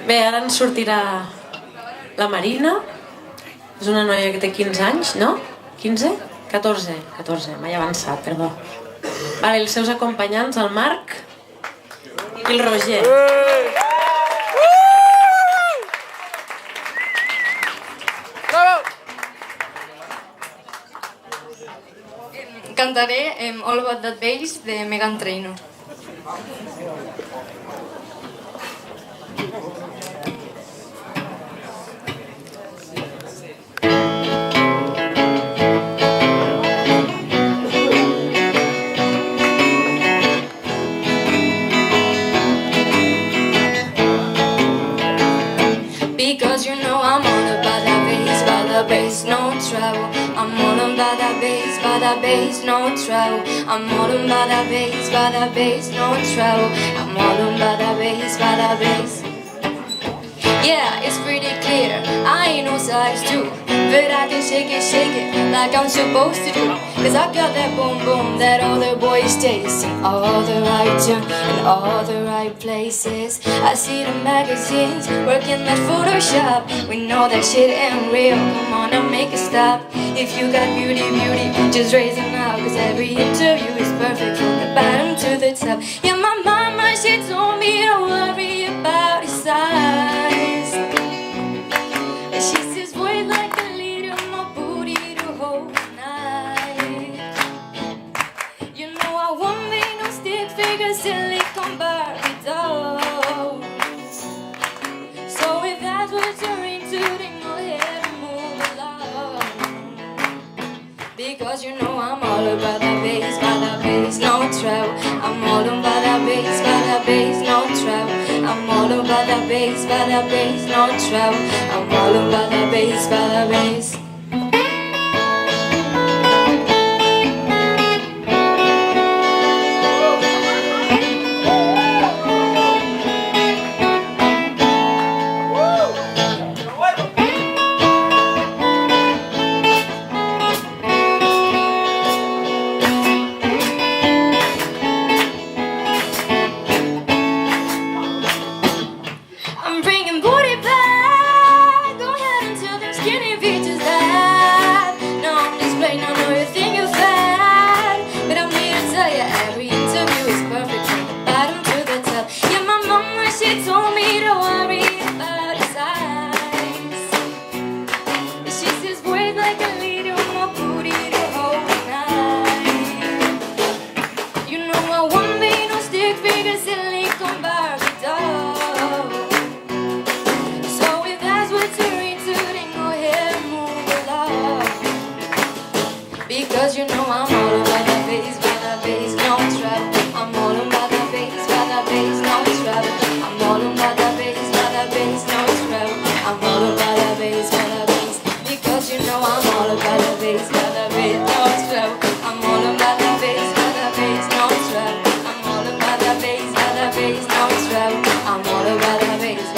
Bé, ara ens sortirà la Marina. És una noia que té 15 anys, no? 15? 14, m'he avançat, perdó. Vale, els seus acompanyants, el Marc i el Roger. Cantaré All About That Bass de Meghan Trainor. Because you know I'm all about that bass, no trouble. I'm all about that bass, no trouble. I'm all about that bass, no trouble. I'm all about that bass. Yeah, it's pretty clear, I ain't no size 2, but I can shake it like I'm supposed to do. Cause I got that boom boom that all the boys taste, in all the right tune, in all the right places. I see the magazines working that Photoshop. We know that shit ain't real, come on and make it stop. If you got beauty, just raise them out. Cause every interview is perfect from the bottom to the top. Yeah, my mama, she told me don't worry about his size. She says, boy, like a little more booty to hold tonight. You know I won't be no stick figure, silicone Barbie dolls. So if that's what you're into, then go ahead and move along. Because you know I'm all about that bass, no trouble. I'm all about that bass, no trouble. I'm all about that bass, no trouble. I'm all about that bass. I'm bringing booty back. Go ahead and tell them skinny bitches that. No, I'm just playing, I know you think you're fat, but I'm here to tell you every interview is perfect from the bottom to the top. Yeah, my mama, she told me to worry about his eyes. She says, work like a little more booty to hold tonight. You know I won't be no stick figure, silicone Barbie doll. Because you know I'm all about that bass, no trouble. I'm all about that bass, no trouble. I'm all about that bass, no trouble. I'm all about that bass. Because you know I'm all about that bass, no trouble. I'm all about that bass, no trouble. I'm all about that bass, no trouble. I'm all about that bass.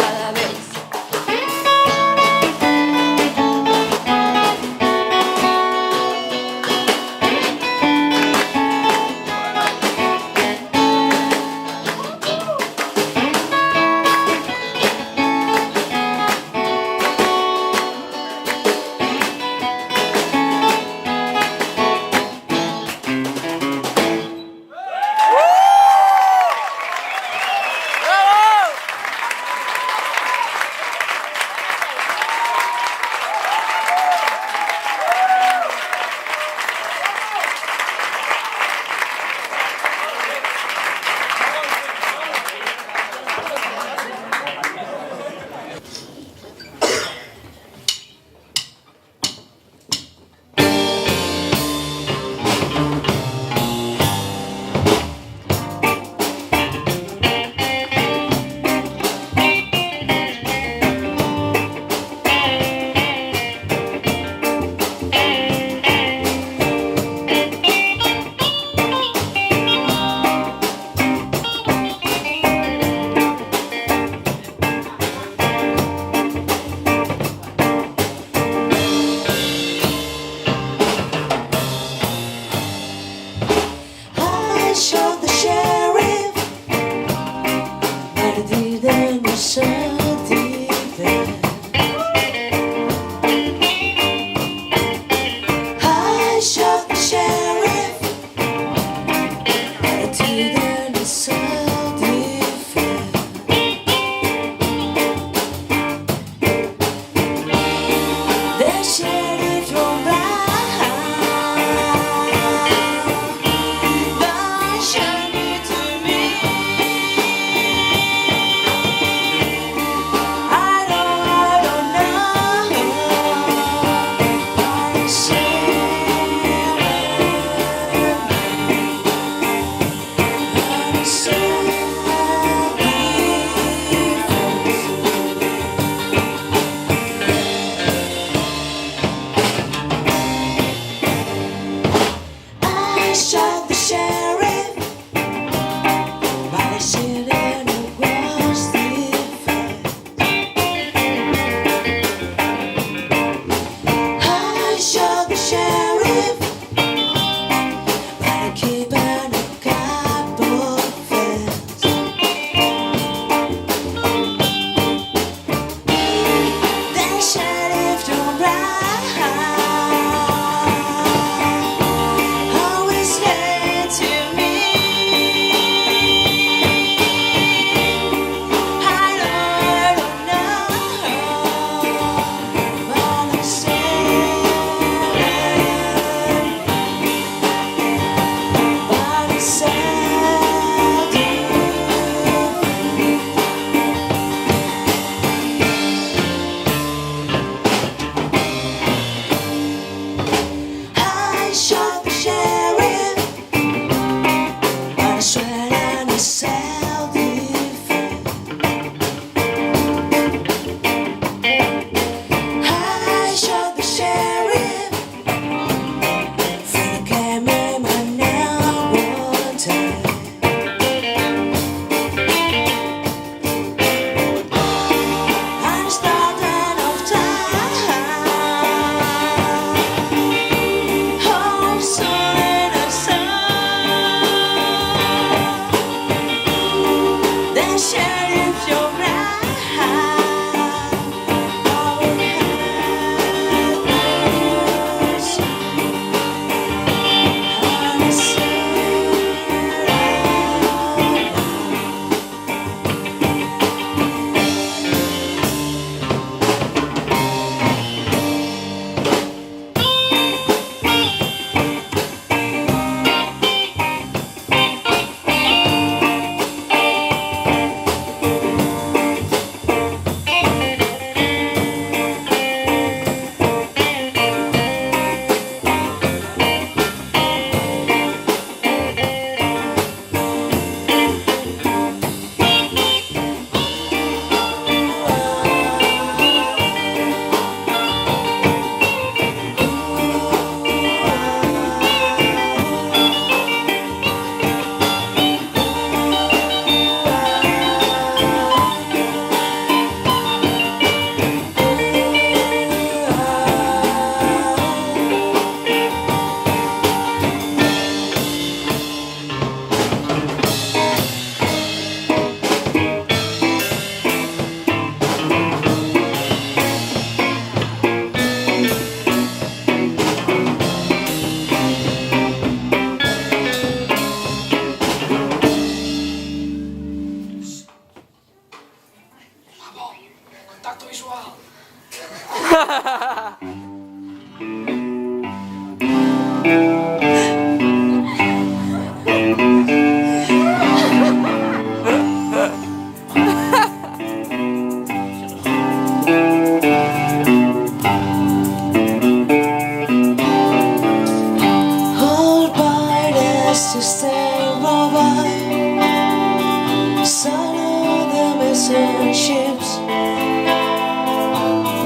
Ships,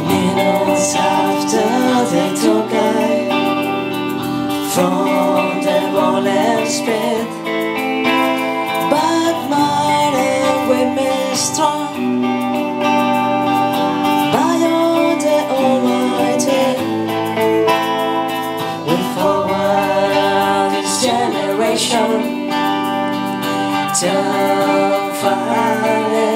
minutes after they took I from the rolling speed, but might and women strong by all the Almighty. We forward this generation to find it.